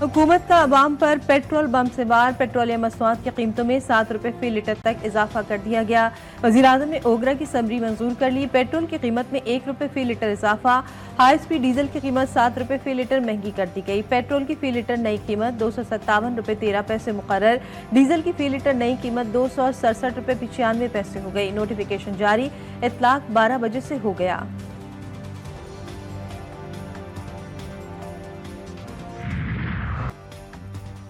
हुकूमत का अवाम पर पेट्रोल बम से वार। पेट्रोलियम मसनूआत की कीमतों में 7 रुपए फी लीटर तक इजाफा कर दिया गया। वज़ीर-ए-आज़म ने ओगरा की समरी मंजूर कर ली। पेट्रोल की कीमत में 1 रुपए फी लीटर इजाफा। हाई स्पीड डीजल की कीमत 7 रुपए फी लीटर महंगी कर दी गई। पेट्रोल की फी लीटर नई कीमत 257 रुपए 13 पैसे मुकर्रर। डीजल की फी लीटर नई कीमत 267 रुपए 95 पैसे हो गई। नोटिफिकेशन जारी। इतलाक 12 बजे से हो गया।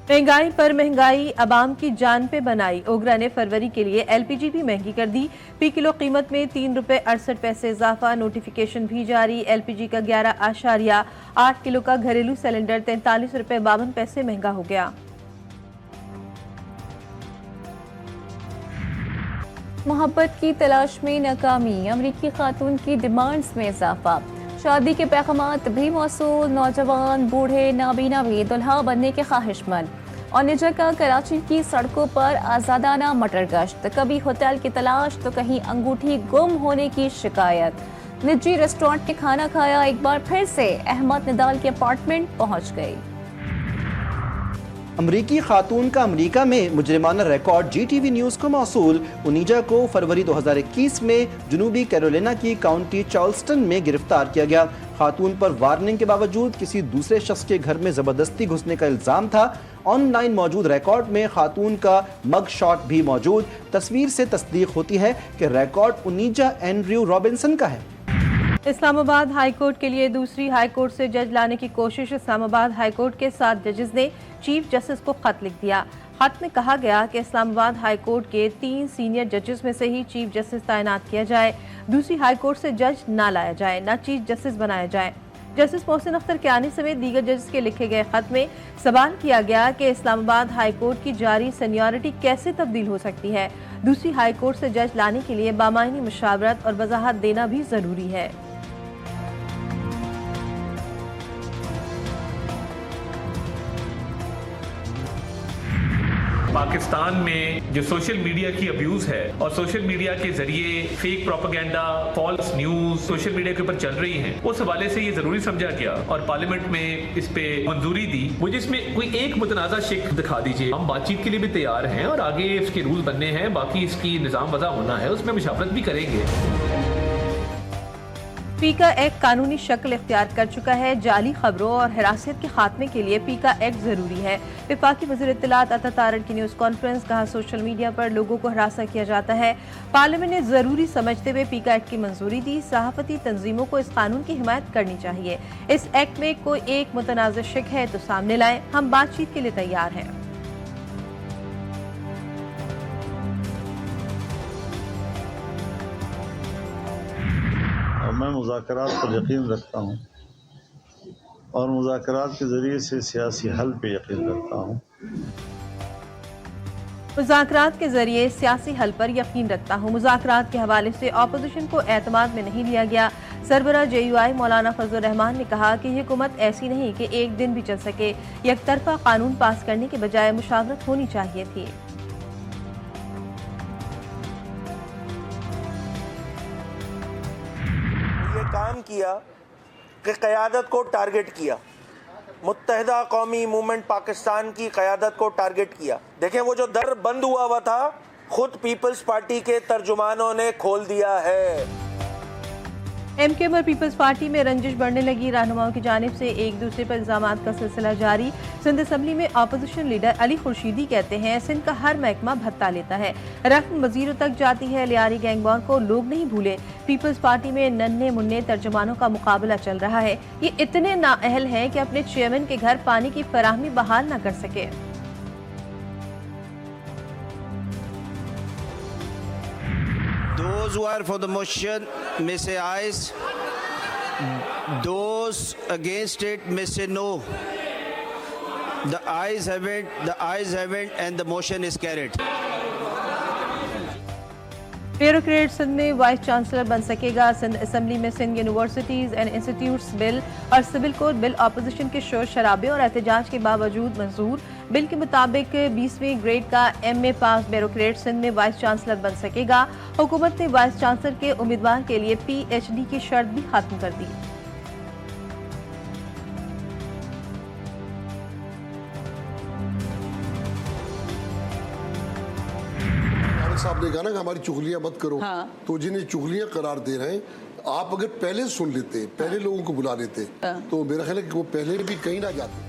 महंगाई पर महंगाई अवाम की जान पे बनाई। ओगरा ने फरवरी के लिए एलपीजी भी महंगी कर दी। फी किलो कीमत में 3 रुपए 68 पैसे इजाफा। नोटिफिकेशन भी जारी। एलपीजी का 11.8 किलो का घरेलू सिलेंडर 43 रुपए 52 पैसे महंगा हो गया। मोहब्बत की तलाश में नाकामी। अमरीकी खातून की डिमांड्स में इजाफा। शादी के पैगामात भी मौसूल। नौजवान बूढ़े नाबीना भी दुल्हा बनने के ख्वाहिशमंद। और निजा का कराची की सड़कों पर आजादाना मटर गश्त। कभी होटल की तलाश तो कहीं अंगूठी गुम होने की शिकायत। निजी रेस्टोरेंट में खाना खाया, एक बार फिर से अहमद निदाल के अपार्टमेंट पहुंच गई। अमरीकी खातून का अमरीका में मुजरिमाना रिकॉर्ड GTV न्यूज़ को मौसूल। उनीजा को फरवरी 2021 में जनूबी कैरोलिना की काउंटी चार्ल्सटन में गिरफ्तार किया गया। खातून पर वार्निंग के बावजूद किसी दूसरे शख्स के घर में जबरदस्ती घुसने का इल्जाम था। ऑनलाइन मौजूद रिकॉर्ड में खातून का मग शॉट भी मौजूद। तस्वीर से तस्दीक होती है कि रिकॉर्ड उनीजा एंड्रयू रॉबिन्सन का है। इस्लामाबाद हाईकोर्ट के लिए दूसरी हाईकोर्ट से जज लाने की कोशिश। इस्लामाबाद हाईकोर्ट के 7 जजेस ने चीफ जस्टिस को खत लिख दिया। खत में कहा गया कि इस्लामाबाद हाईकोर्ट के 3 सीनियर जजेस में से ही चीफ जस्टिस तैनात किया जाए। दूसरी हाईकोर्ट से जज ना लाया जाए, ना चीफ जस्टिस बनाया जाए। जस्टिस मोहसिन अख्तर कियानी समेत दीगर जजेस के लिखे गए खत में सवाल किया गया कि इस्लामाबाद हाईकोर्ट की जारी सीनियरिटी कैसे तब्दील हो सकती है। दूसरी हाईकोर्ट से जज लाने के लिए बामायनी मुशावरत और वजाहत देना भी जरूरी है। पाकिस्तान में जो सोशल मीडिया की अब्यूज है और सोशल मीडिया के जरिए fake propaganda, false news social media के ऊपर चल रही हैं, उस हवाले से ये जरूरी समझा गया और पार्लियामेंट में इस पे मंजूरी दी। मुझे इसमें कोई एक मुतनाज़ा शिक दिखा दीजिए। हम बातचीत के लिए भी तैयार हैं और आगे इसके रूल बनने हैं, बाकी इसकी निज़ाम वज़ा होना है, उसमें मुशावरत भी करेंगे। पीका एक्ट कानूनी शक्ल इख्तियार कर चुका है। जाली खबरों और हिरासत के खात्मे के लिए पीका एक्ट जरूरी है। वफाकी वज़ीर इत्तलात अता तारड़ की न्यूज़ कॉन्फ्रेंस। कहा, सोशल मीडिया पर लोगों को हरासा किया जाता है। पार्लियामेंट ने जरूरी समझते हुए पीका एक्ट की मंजूरी दी। सहाफती तंजीमों को इस कानून की हिमायत करनी चाहिए। इस एक्ट में कोई एक मुतनाज़ शिक है तो सामने लाएं, हम बातचीत के लिए तैयार हैं। मैं मुज़ाकरात पर यकीन रखता हूँ और मुज़ाकरात के ज़रिए से सियासी हल पे यकीन रखता हूँ। मुज़ाकरात के जरिए सियासी हल पर यकीन रखता हूँ। मुज़ाकरात के हवाले से अपोजिशन को एतमाद में नहीं लिया गया। सरबराह JUI मौलाना फजल रहमान ने कहा कि ये हुकूमत ऐसी नहीं कि एक दिन भी चल सके। यकतरफा कानून पास करने के बजाय मुशावरत होनी चाहिए थी। काम किया कि क़यादत को टारगेट किया, मुत्तहिदा कौमी मूवमेंट पाकिस्तान की क़यादत को टारगेट किया। देखें, वो जो दर बंद हुआ था खुद पीपल्स पार्टी के तर्जुमानों ने खोल दिया है। MK पर पीपल्स पार्टी में रंजिश बढ़ने लगी। रहनुमाओं की जानिब से एक दूसरे पर इल्जामात का सिलसिला जारी। सिंध असम्बली में अपोजिशन लीडर अली खुर्शीदी कहते हैं, सिंध का हर महकमा भत्ता लेता है, रकम वजीरों तक जाती है। लियारी गैंगवार को लोग नहीं भूले। पीपल्स पार्टी में नन्हे मुन्ने तर्जुमानों का मुकाबला चल रहा है। ये इतने नाअहल हैं कि अपने चेयरमैन के घर पानी की फराहमी बहाल न कर सके। Those who are for the motion may say ayes. Those against it may say no. The ayes have it, and the motion is carried. Bureaucrat Sindh में वाइस चांसलर बन सकेगा। सिंध असम्बली में Sindh universities and institutes bill और civil code bill opposition के शोर शराबे और एहतजाज के बावजूद मंजूर। बिल के मुताबिक 20वीं ग्रेड का MA पास ब्यूरोक्रेट सिंध में वाइस चांसलर बन सकेगा। हुकूमत ने वाइस चांसलर के उम्मीदवार के लिए PhD की शर्त भी खत्म कर दी। साहब ने कहा ना कि हमारी चुगलियां मत करो, हाँ। तो जिन्हें चुगलियां करार दे रहे हैं, आप अगर पहले सुन लेते, पहले लोगों को बुला लेते, तो मेरा ख्याल है कि वो पहले भी कहीं ना जाते।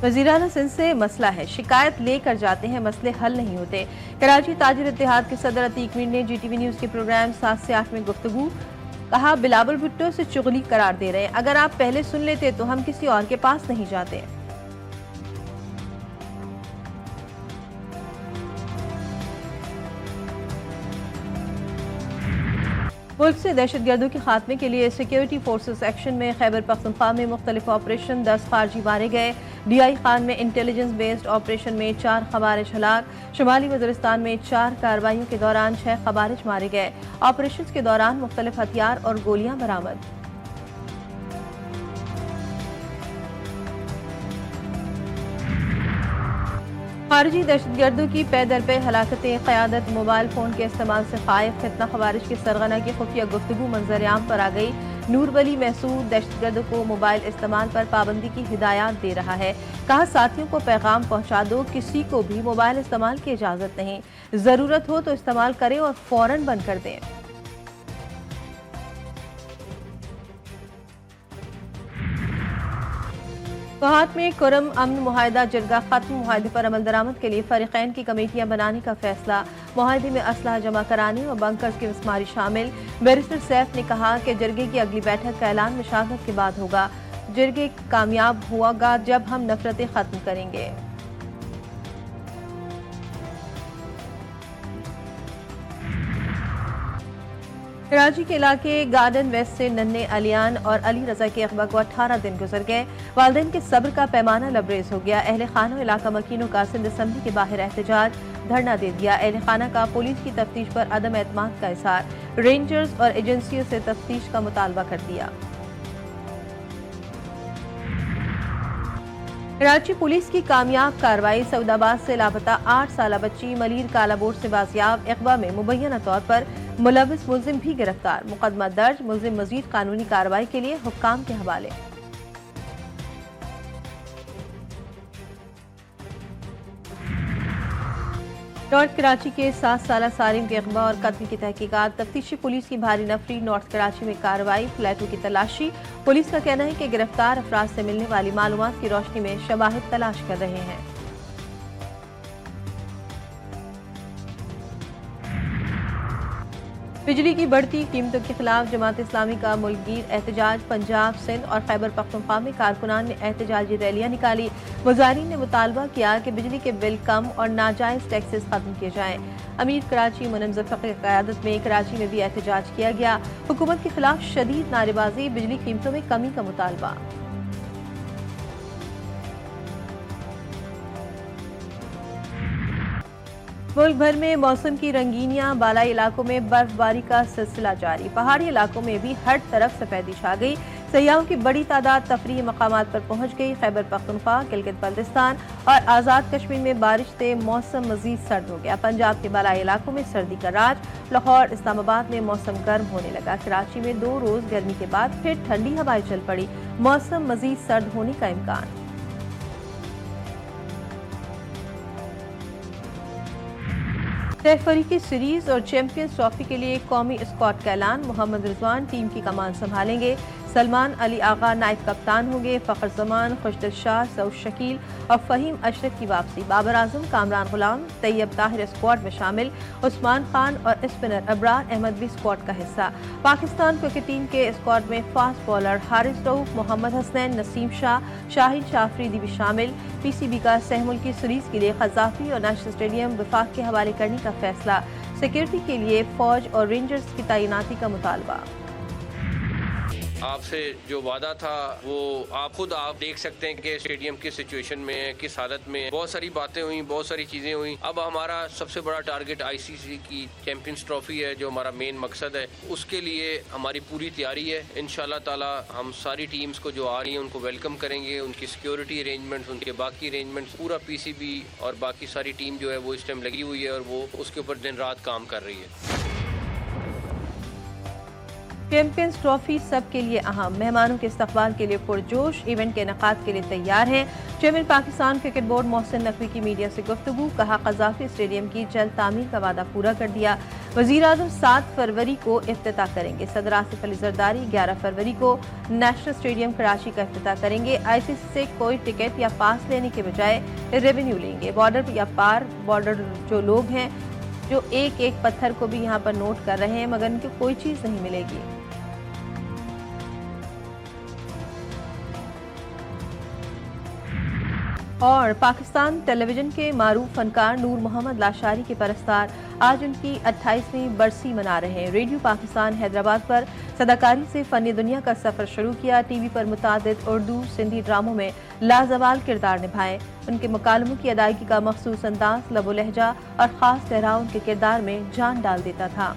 वज़ीर-ए-आला सिंध से मसला है, शिकायत लेकर जाते हैं, मसले हल नहीं होते। कराची ताजिर इत्तेहाद के सदर अतीक मीर ने GTV न्यूज़ के प्रोग्राम 7 से 8 में गुफ्तगू कहा, बिलावल भुट्टो से चुगली करार दे रहे हैं, अगर आप पहले सुन लेते तो हम किसी और के पास नहीं जाते। मुल्क से दहशतगर्दों के खात्मे के लिए सिक्योरिटी फोर्सेस एक्शन में खैबर पख्तूनख्वा में मुख्तलिफ ऑपरेशन, 10 खारजी मारे गए। DI खान में इंटेलिजेंस बेस्ड ऑपरेशन में 4 खवारिज हलाक। शुमाली वज़ीरिस्तान में 4 कार्रवाइयों के दौरान 6 खवारिज मारे गए। ऑपरेशन के दौरान मुख्तलिफ हथियार और गोलियां बरामद। खारजी दहशतगर्दों की पैदल पे हलाकतें, क़यादत मोबाइल फ़ोन के इस्तेमाल से ख़ाइफ। फितना खवारिज की सरगना की खुफिया गुफ्तगू मंजर आम पर आ गई। नूर वली महसूद दहशतगर्दों को मोबाइल इस्तेमाल पर पाबंदी की हिदायत दे रहा है। कहा, साथियों को पैगाम पहुंचा दो, किसी को भी मोबाइल इस्तेमाल की इजाज़त नहीं, ज़रूरत हो तो इस्तेमाल करें और फ़ौरन बंद कर दें। कोहात में कुरम अमन मुआहिदा जरगा खत्म। मुआहिदे पर अमल दरामद के लिए फरीकैन की कमेटियां बनाने का फैसला। मुआहिदे में असलहा जमा कराने और बंकर्स की मिसमारी शामिल। बैरिस्टर सैफ ने कहा कि जरगे की अगली बैठक का ऐलान मुशावरत के बाद होगा। जरगे कामयाब होगा जब हम नफरतें खत्म करेंगे। कराची के इलाके गार्डन वेस्ट से नन्हे अलियान और अली रजा के अगवा को 18 दिन गुजर गए। वालिदैन के सब्र का पैमाना लबरेज हो गया। अहले खाना और इलाका मकीनों का सिंध असम्बली के बाहर एहतजाज, धरना दे दिया। अहले खाना का पुलिस की तफ्तीश पर अदम एतमाद का इज़हार। रेंजर्स और एजेंसियों से तफ्तीश का मुतालबा कर दिया। कराची पुलिस की कामयाब कार्रवाई। सऊदाबाद से लापता 8 साला बच्ची मलीर कालाबोर्ड से बाजियाब। इकबा में मुबैना तौर पर मुलविस मुल्जिम भी गिरफ्तार। मुकदमा दर्ज। मुल्जिम मजीद कानूनी कार्रवाई के लिए हुक्काम के हवाले। नॉर्थ कराची के 7 साला सारिम के अगवा और कत्ल की तहकीकात। तफ्तीशी पुलिस की भारी नफरी। नॉर्थ कराची में कार्रवाई, फ्लैटों की तलाशी। पुलिस का कहना है कि गिरफ्तार अफराद से मिलने वाली मालूमात की रोशनी में शवाहिद तलाश कर रहे हैं। बिजली की बढ़ती कीमतों के खिलाफ जमात इस्लामी का मुल्कगीर एहतजाज। पंजाब, सिंध और खैबर पख्तूनख्वा में कारकुनान ने एहतजाजी रैलियां निकाली। मुजाहिरीन ने मुतालबा किया कि बिजली के बिल कम और नाजायज टैक्सेस खत्म किए जाएं। अमीर कराची मुनम ज़फ़र की क़यादत में कराची में भी एहतजाज किया गया। हुकूमत के खिलाफ शदीद नारेबाजी, बिजली कीमतों में कमी का मुतालबा। मुल्क भर में मौसम की रंगीनियां। बालाई इलाकों में बर्फबारी का सिलसिला जारी। पहाड़ी इलाकों में भी हर तरफ सफेदी छा गई। सयाहों की बड़ी तादाद तफरीही मकामात पर पहुंच गई। खैबर पख्तूनख्वा, गिलगित बल्तिस्तान और आज़ाद कश्मीर में बारिश से मौसम मजीद सर्द हो गया। पंजाब के बालाई इलाकों में सर्दी का राज। लाहौर, इस्लामाबाद में मौसम गर्म होने लगा। कराची में 2 रोज गर्मी के बाद फिर ठंडी हवाएं चल पड़ी। मौसम मजीद सर्द होने का इम्कान। सैफ अफ्रीदी सीरीज और चैंपियंस ट्रॉफी के लिए कौमी स्क्वाड का ऐलान। मोहम्मद रिजवान टीम की कमान संभालेंगे। सलमान अली आगा नायब कप्तान होंगे। फ़खर जमान, खुशदिल शाह, सऊद शकील और फ़हीम अशरफ की वापसी। बाबर आजम, कामरान गुलाम, तैयब ताहिर स्क्वाड में शामिल। उस्मान खान और स्पिनर अबरार अहमद भी स्क्वाड का हिस्सा। पाकिस्तान क्रिकेट टीम के स्क्वाड में फास्ट बॉलर हारिस रऊफ, मोहम्मद हसनैन, नसीम शाह, शाहिद शाह अफरीदी भी शामिल। PCB का सहमुल की सीरीज के लिए क़ज़ाफ़ी और नेशनल स्टेडियम वफाक के हवाले करने का फैसला। सिक्योरिटी के लिए फौज और रेंजर्स की तैनाती का मुतालबा। आपसे जो वादा था वो आप देख सकते हैं कि स्टेडियम की सिचुएशन में, किस हालत में। बहुत सारी बातें हुई, बहुत सारी चीज़ें हुई। अब हमारा सबसे बड़ा टारगेट ICC की चैंपियंस ट्रॉफी है, जो हमारा मेन मकसद है। उसके लिए हमारी पूरी तैयारी है। इंशाल्लाह ताला हम सारी टीम्स को जो आ रही हैं उनको वेलकम करेंगे। उनकी सिक्योरिटी अरेंजमेंट्स, उनके बाकी अरेंजमेंट्स, पूरा PCB और बाकी सारी टीम जो है वो इस टाइम लगी हुई है और वो उसके ऊपर दिन रात काम कर रही है। चैंपियंस ट्रॉफी सबके लिए अहम, मेहमानों के इस्तकबाल के लिए पुरजोश, इवेंट के इनेकाद के लिए तैयार हैं। Chairman Pakistan cricket board Mohsin Naqvi की मीडिया से गुफ्तगू, कहा कज़ाफ़ी स्टेडियम की जल्द तामीर का वादा पूरा कर दिया। वज़ीर-ए-आज़म 7 फरवरी को इफ्तिताह करेंगे। सदर आसिफ अली जरदारी 11 फरवरी को नेशनल स्टेडियम कराची का इफ्तिताह करेंगे। ICC से कोई टिकट या पास लेने के बजाय रेवेन्यू लेंगे। बॉर्डर या पार बॉर्डर जो लोग हैं जो एक एक पत्थर को भी यहाँ पर नोट कर रहे हैं मगर इनको कोई चीज़ नहीं मिलेगी। और पाकिस्तान टेलीविजन के मारूफ फनकार नूर मोहम्मद लाशारी के परस्तार आज उनकी 28वीं बरसी मना रहे हैं। रेडियो पाकिस्तान हैदराबाद पर सदाकारी से फनी दुनिया का सफ़र शुरू किया। टीवी पर मुतादिद उर्दू सिंधी ड्रामों में लाजवाल किरदार निभाए। उनके मुकालमों की अदायगी का मखसूस अंदाज, लबो लहजा और ख़ास ठहराव उनके किरदार में जान डाल देता था।